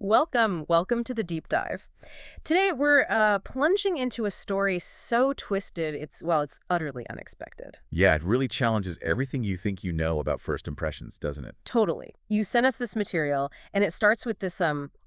Welcome to the deep dive. Today we're plunging into a story so twisted it's utterly unexpected. Yeah, it really challenges everything you think you know about first impressions, doesn't it? Totally. You sent us this material, and it starts with this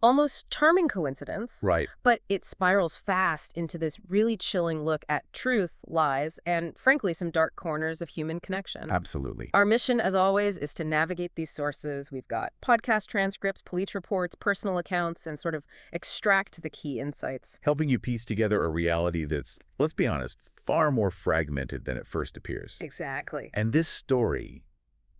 almost charming coincidence, Right. but it spirals fast into this really chilling look at truth, lies, and frankly some dark corners of human connection. Absolutely. Our mission, as always, is to navigate these sources. We've got podcast transcripts, police reports, personal accounts, and sort of extract the key insights. Helping you piece together a reality that's, let's be honest, far more fragmented than it first appears. Exactly. And this story,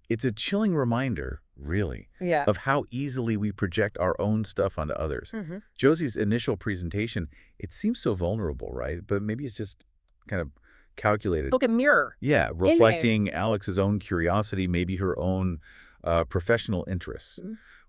it's a chilling reminder, really, Yeah. of how easily we project our own stuff onto others. Mm-hmm. Josie's initial presentation, it seems so vulnerable, right? But maybe it's just kind of calculated. Look, a mirror. Yeah, reflecting Alex's own curiosity, maybe her own professional interests,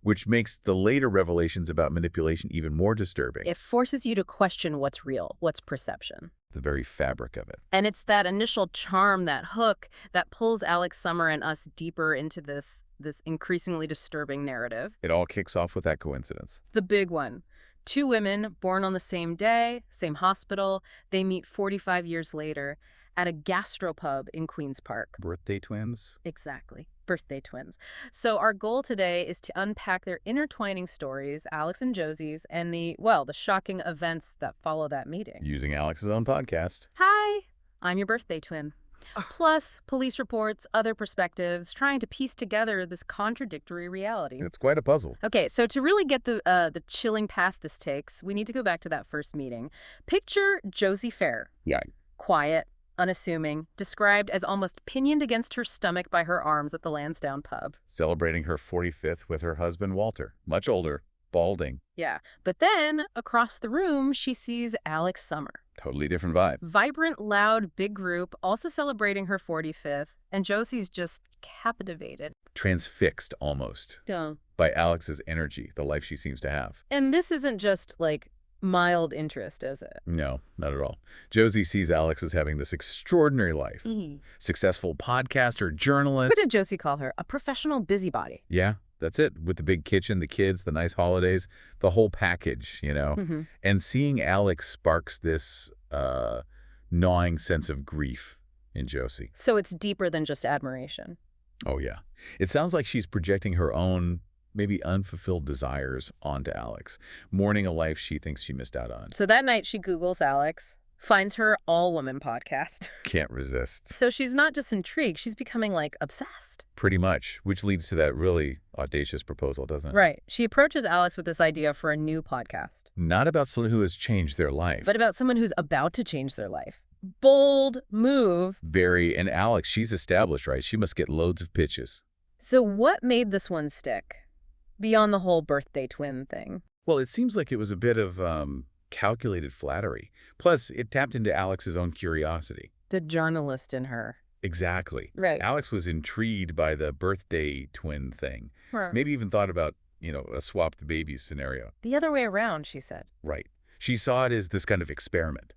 which makes the later revelations about manipulation even more disturbing. It forces you to question what's real, what's perception. The very fabric of it. And it's that initial charm, that hook, that pulls Alex Summer and us deeper into this increasingly disturbing narrative. It all kicks off with that coincidence. The big one. Two women born on the same day, same hospital. They meet 45 years later at a gastropub in Queen's Park. Birthday twins? Exactly. Birthday twins. So our goal today is to unpack their intertwining stories, Alex and Josie's, and the shocking events that follow that meeting. Using Alex's own podcast. Hi, I'm your birthday twin. Plus, police reports, other perspectives, trying to piece together this contradictory reality. It's quite a puzzle. Okay, so to really get the chilling path this takes, we need to go back to that first meeting. Picture Josie Fair. Yeah. Quiet, unassuming, described as almost pinioned against her stomach by her arms at the Lansdowne pub. Celebrating her 45th with her husband, Walter. Much older, balding. Yeah, but then, across the room, she sees Alex Summer. Totally different vibe. Vibrant, loud, big group, also celebrating her 45th, and Josie's just captivated. Transfixed, almost, Yeah. by Alex's energy, the life she seems to have. And this isn't just, mild interest, is it? No, not at all. Josie sees Alex as having this extraordinary life. Successful podcaster, journalist. What did Josie call her? A professional busybody. Yeah, that's it. With the big kitchen, the kids, the nice holidays, the whole package, you know. And seeing Alex sparks this gnawing sense of grief in Josie. So it's deeper than just admiration. Oh, yeah. It sounds like she's projecting her own maybe unfulfilled desires onto Alex, mourning a life she thinks she missed out on. So that night she Googles Alex, finds her all-woman podcast. Can't resist. So she's not just intrigued, she's becoming, obsessed. Pretty much, which leads to that really audacious proposal, doesn't it? Right. She approaches Alex with this idea for a new podcast. Not about someone who has changed their life. But about someone who's about to change their life. Bold move. Very. And Alex, she's established, right? She must get loads of pitches. So what made this one stick? Beyond the whole birthday twin thing. Well, it seems like it was a bit of calculated flattery. Plus, it tapped into Alex's own curiosity. The journalist in her. Exactly. Right. Alex was intrigued by the birthday twin thing. Right. Maybe even thought about, a swapped babies scenario. The other way around, she said. Right. She saw it as this kind of experiment,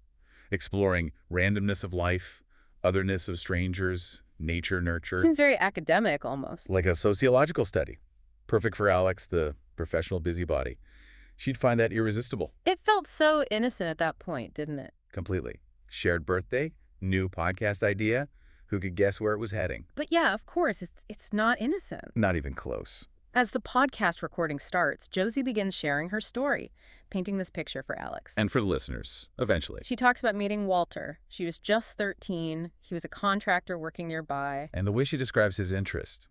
exploring randomness of life, otherness of strangers, nature, nurture. Seems very academic, almost. Like a sociological study. Perfect for Alex, the professional busybody. She'd find that irresistible. It felt so innocent at that point, didn't it? Completely. Shared birthday, new podcast idea. Who could guess where it was heading? But yeah, of course, it's not innocent. Not even close. As the podcast recording starts, Josie begins sharing her story, painting this picture for Alex. And for the listeners, eventually. She talks about meeting Walter. She was just 13. He was a contractor working nearby. And the way she describes his interest.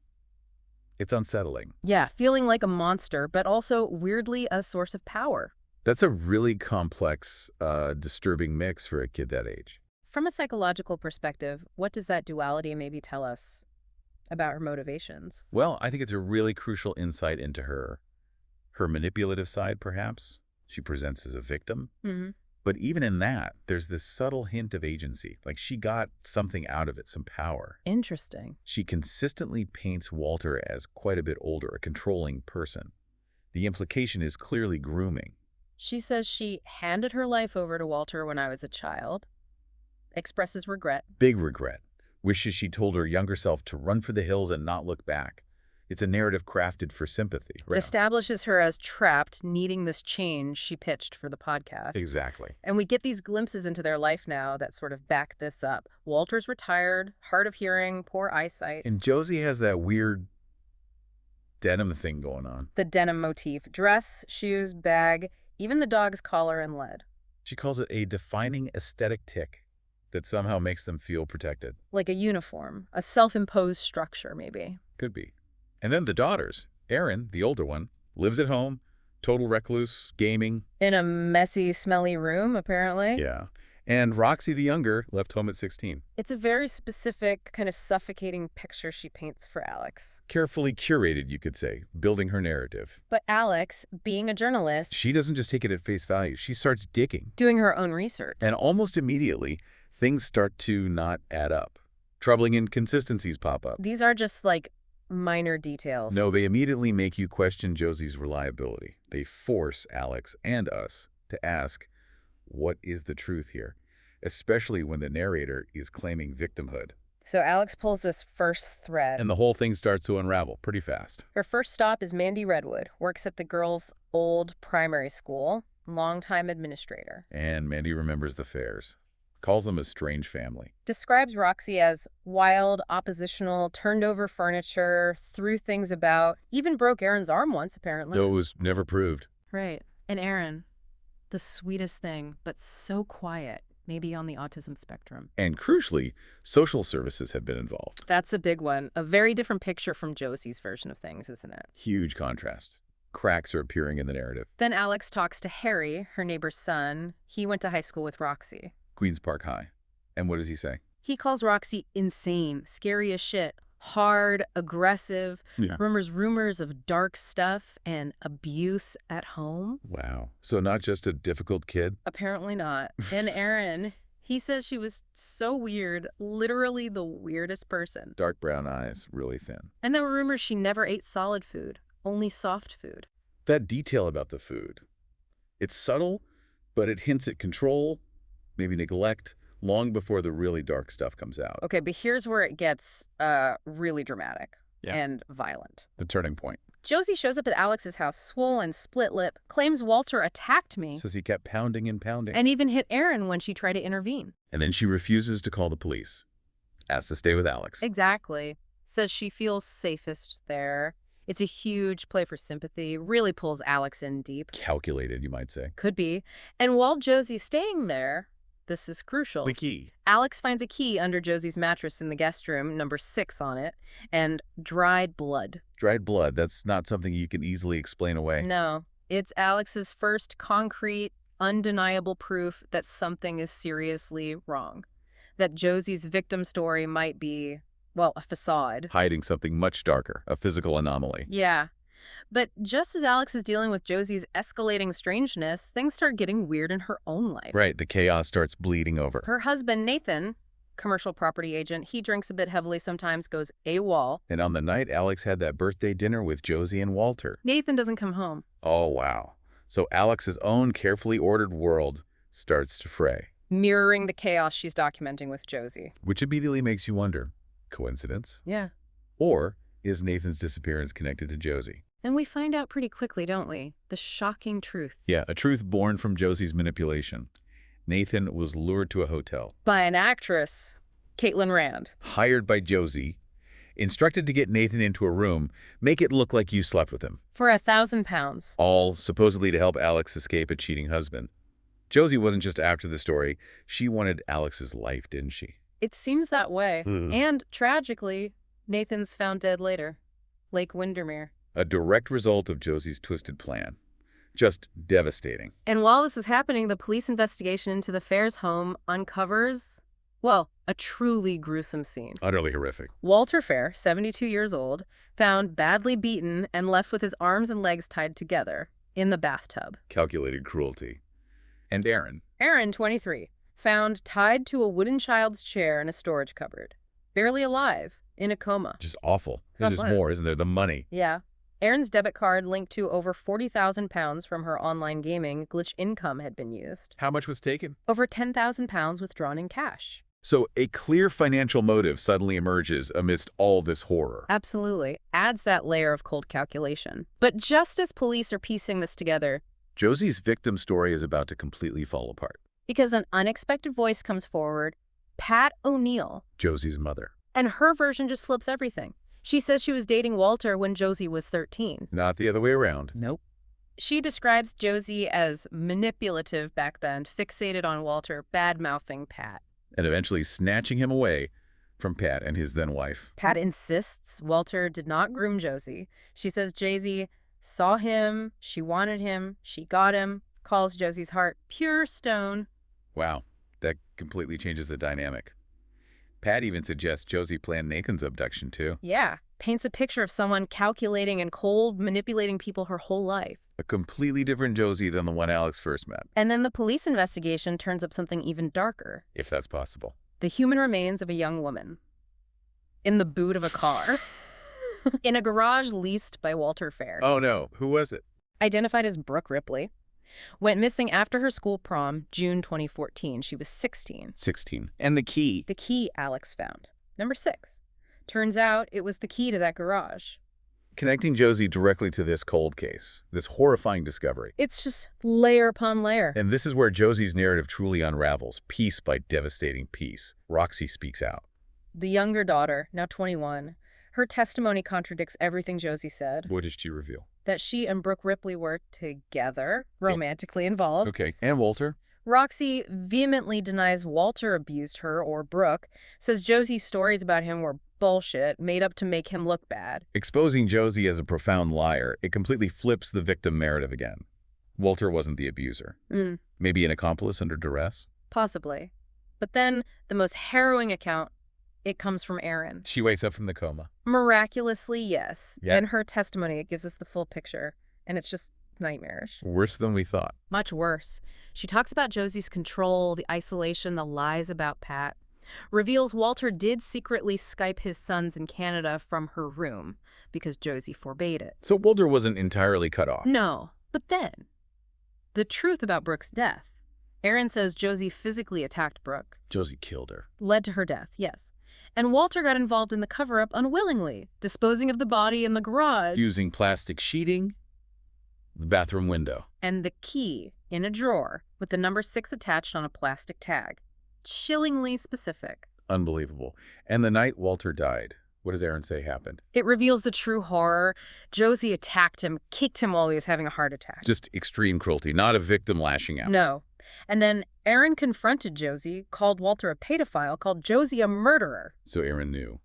It's unsettling. Yeah, feeling like a monster, but also weirdly a source of power. That's a really complex, disturbing mix for a kid that age. From a psychological perspective, what does that duality maybe tell us about her motivations? Well, I think it's a really crucial insight into her manipulative side, perhaps. She presents as a victim. But even in that, there's this subtle hint of agency. Like she got something out of it, some power. Interesting. She consistently paints Walter as quite a bit older, a controlling person. The implication is clearly grooming. She says she handed her life over to Walter when I was a child. Expresses regret. Big regret. Wishes she told her younger self to run for the hills and not look back. It's a narrative crafted for sympathy. It establishes her as trapped, needing this change she pitched for the podcast. Exactly. And we get these glimpses into their life now that sort of back this up. Walter's retired, hard of hearing, poor eyesight. And Josie has that weird denim thing going on. The denim motif. Dress, shoes, bag, even the dog's collar and lead. She calls it a defining aesthetic tick that somehow makes them feel protected. Like a uniform, a self-imposed structure, maybe. Could be. And then the daughters. Erin, the older one, lives at home, total recluse, gaming. In a messy, smelly room, apparently. Yeah. And Roxy, the younger, left home at 16. It's a very specific, kind of suffocating picture she paints for Alex. Carefully curated, you could say, building her narrative. But Alex, being a journalist, She doesn't just take it at face value. She starts digging. doing her own research. And almost immediately, things start to not add up. Troubling inconsistencies pop up. These are just like minor details. No, they immediately make you question Josie's reliability. They force Alex and us to ask, what is the truth here? Especially when the narrator is claiming victimhood. So Alex pulls this first thread. And the whole thing starts to unravel pretty fast. Her first stop is Mandy Redwood, works at the girls' old primary school, longtime administrator. And Mandy remembers the Fairs. Calls them a strange family. Describes Roxy as wild, oppositional, turned over furniture, threw things about, even broke Aaron's arm once, apparently. Though it was never proved. Right. And Aaron, the sweetest thing, but so quiet, maybe on the autism spectrum. And crucially, social services have been involved. That's a big one. A very different picture from Josie's version of things, isn't it? Huge contrast. Cracks are appearing in the narrative. Then Alex talks to Harry, her neighbor's son. He went to high school with Roxy. Queens Park High. And what does he say? He calls Roxy insane, scary as shit, hard, aggressive, Yeah. rumors of dark stuff and abuse at home. Wow. So not just a difficult kid? Apparently not. And Aaron, he says she was so weird, literally the weirdest person. Dark brown eyes, really thin. And there were rumors she never ate solid food, only soft food. That detail about the food. It's subtle, but it hints at control, maybe neglect, long before the really dark stuff comes out. Okay, but here's where it gets really dramatic Yeah. and violent. The turning point. Josie shows up at Alex's house, swollen, split lip, claims Walter attacked me, Says he kept pounding and pounding. and even hit Aaron when she tried to intervene. And then she refuses to call the police. Asks to stay with Alex. Exactly. Says she feels safest there. It's a huge play for sympathy, really pulls Alex in deep. Calculated, you might say. Could be. And while Josie's staying there, this is crucial. The key. Alex finds a key under Josie's mattress in the guest room, number 6 on it, and dried blood. Dried blood, that's not something you can easily explain away. No, it's Alex's first concrete, undeniable proof that something is seriously wrong. That Josie's victim story might be, well, a facade. Hiding something much darker, a physical anomaly. Yeah. But just as Alex is dealing with Josie's escalating strangeness, things start getting weird in her own life. Right, the chaos starts bleeding over. Her husband, Nathan, commercial property agent, he drinks a bit heavily sometimes, goes AWOL. And on the night Alex had that birthday dinner with Josie and Walter. Nathan doesn't come home. Oh, wow. So Alex's own carefully ordered world starts to fray. Mirroring the chaos she's documenting with Josie. Which immediately makes you wonder, coincidence? Yeah. Or is Nathan's disappearance connected to Josie? And we find out pretty quickly, don't we? The shocking truth. Yeah, a truth born from Josie's manipulation. Nathan was lured to a hotel. By an actress, Caitlin Rand. Hired by Josie. Instructed to get Nathan into a room, make it look like you slept with him. For £1,000. All supposedly to help Alex escape a cheating husband. Josie wasn't just after the story. She wanted Alex's life, didn't she? It seems that way. And, tragically, Nathan's found dead later. Lake Windermere. A direct result of Josie's twisted plan. Just devastating. And while this is happening, the police investigation into the Fair's home uncovers, well, a truly gruesome scene. Utterly horrific. Walter Fair, 72 years old, found badly beaten and left with his arms and legs tied together in the bathtub. Calculated cruelty. And Aaron, 23, found tied to a wooden child's chair in a storage cupboard. Barely alive, in a coma. Just awful. There's Not more, isn't there? The money. Yeah. Aaron's debit card linked to over £40,000 from her online gaming glitch income had been used. How much was taken? Over £10,000 withdrawn in cash. So a clear financial motive suddenly emerges amidst all this horror. Absolutely. Adds that layer of cold calculation. But just as police are piecing this together, Josie's victim story is about to completely fall apart. because an unexpected voice comes forward, Pat O'Neill, Josie's mother. and her version just flips everything. She says she was dating Walter when Josie was 13. Not the other way around. Nope. She describes Josie as manipulative back then, fixated on Walter, bad-mouthing Pat. And eventually snatching him away from Pat and his then-wife. Pat insists Walter did not groom Josie. She says Josie saw him, she wanted him, she got him, calls Josie's heart pure stone. Wow, that completely changes the dynamic. Pat even suggests Josie planned Nathan's abduction, too. Yeah, paints a picture of someone calculating and cold, manipulating people her whole life. A completely different Josie than the one Alex first met. And then the police investigation turns up something even darker. If that's possible. The human remains of a young woman. In the boot of a car. In a garage leased by Walter Fair. Oh no, who was it? Identified as Brooke Ripley. Went missing after her school prom, June 2014. She was 16. 16. And the key. The key Alex found. Number 6. Turns out it was the key to that garage. Connecting Josie directly to this cold case, this horrifying discovery. It's just layer upon layer. And this is where Josie's narrative truly unravels, piece by devastating piece. Roxy speaks out. The younger daughter, now 21, her testimony contradicts everything Josie said. What did she reveal? That she and Brooke Ripley were together, romantically involved. Okay, and Walter? Roxy vehemently denies Walter abused her or Brooke, says Josie's stories about him were bullshit, made up to make him look bad. Exposing Josie as a profound liar, it completely flips the victim narrative again. Walter wasn't the abuser. Maybe an accomplice under duress? Possibly. But then, the most harrowing account, it comes from Erin. She wakes up from the coma. Miraculously, yes. Yeah. In her testimony, it gives us the full picture, and it's just nightmarish. Worse than we thought. Much worse. She talks about Josie's control, the isolation, the lies about Pat. Reveals Walter did secretly Skype his sons in Canada from her room because Josie forbade it. So Walter wasn't entirely cut off. No, but then, the truth about Brooke's death. Erin says Josie physically attacked Brooke. Josie killed her. Led to her death, yes. And Walter got involved in the cover-up unwillingly, disposing of the body in the garage. Using plastic sheeting, the bathroom window. And the key in a drawer with the number 6 attached on a plastic tag. Chillingly specific. Unbelievable. And the night Walter died, what does Erin say happened? It reveals the true horror. Josie attacked him, kicked him while he was having a heart attack. Just extreme cruelty, not a victim lashing out. No. And then Erin confronted Josie, called Walter a pedophile, called Josie a murderer. So Erin knew,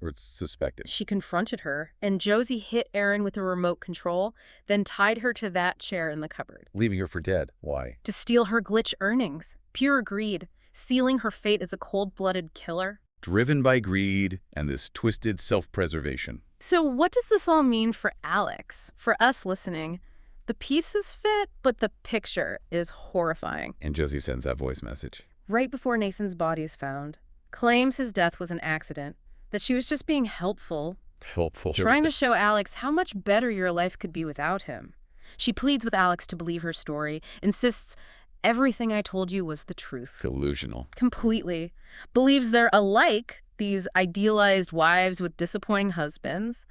or suspected. She confronted her, and Josie hit Erin with a remote control, then tied her to that chair in the cupboard. Leaving her for dead. Why? To steal her glitch earnings. Pure greed. Sealing her fate as a cold-blooded killer. Driven by greed and this twisted self-preservation. So what does this all mean for Alex? For us listening, the pieces fit, but the picture is horrifying. And Josie sends that voice message. Right before Nathan's body is found, claims his death was an accident, that she was just being helpful. Helpful. Trying to show Alex how much better your life could be without him. She pleads with Alex to believe her story, insists everything I told you was the truth. Delusional. Completely. Believes they're alike, these idealized wives with disappointing husbands.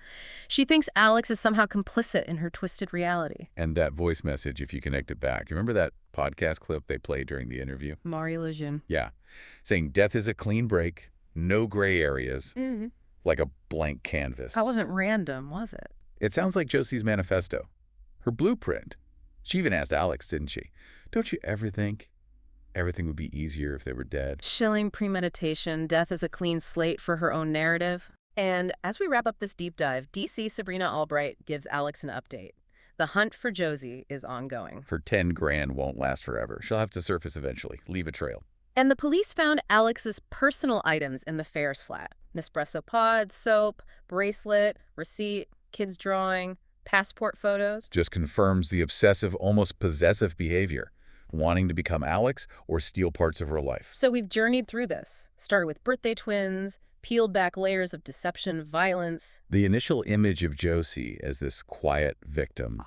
She thinks Alex is somehow complicit in her twisted reality. And that voice message, if you connect it back, you remember that podcast clip they played during the interview? Mario Lejeune. Yeah. Saying death is a clean break, no gray areas, like a blank canvas. That wasn't random, was it? It sounds like Josie's manifesto, her blueprint. She even asked Alex, didn't she? Don't you ever think everything would be easier if they were dead? Chilling premeditation, death is a clean slate for her own narrative. And as we wrap up this deep dive, DC Sabrina Albright gives Alex an update. The hunt for Josie is ongoing. Her 10 grand won't last forever. She'll have to surface eventually, leave a trail. And the police found Alex's personal items in the Fair's flat. Nespresso pod, soap, bracelet, receipt, kids' drawing, passport photos. Just confirms the obsessive, almost possessive behavior, wanting to become Alex or steal parts of her life. So we've journeyed through this. Started with birthday twins, peeled back layers of deception, violence. The initial image of Josie as this quiet victim,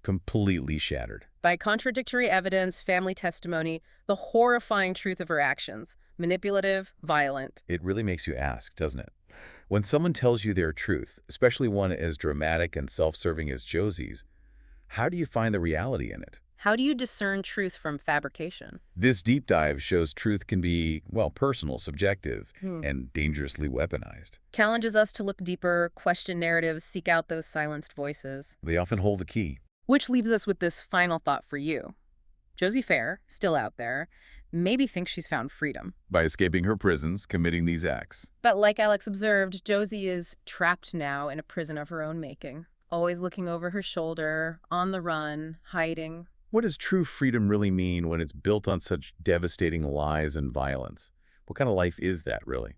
Completely shattered. By contradictory evidence, family testimony, the horrifying truth of her actions. Manipulative, violent. It really makes you ask, doesn't it? When someone tells you their truth, especially one as dramatic and self-serving as Josie's, how do you find the reality in it? How do you discern truth from fabrication? This deep dive shows truth can be, well, personal, subjective, Hmm. and dangerously weaponized. Challenges us to look deeper, question narratives, seek out those silenced voices. They often hold the key. Which leaves us with this final thought for you. Josie Fair, still out there, maybe thinks she's found freedom. By escaping her prisons, committing these acts. But like Alex observed, Josie is trapped now in a prison of her own making, always looking over her shoulder, on the run, hiding. What does true freedom really mean when it's built on such devastating lies and violence? What kind of life is that, really?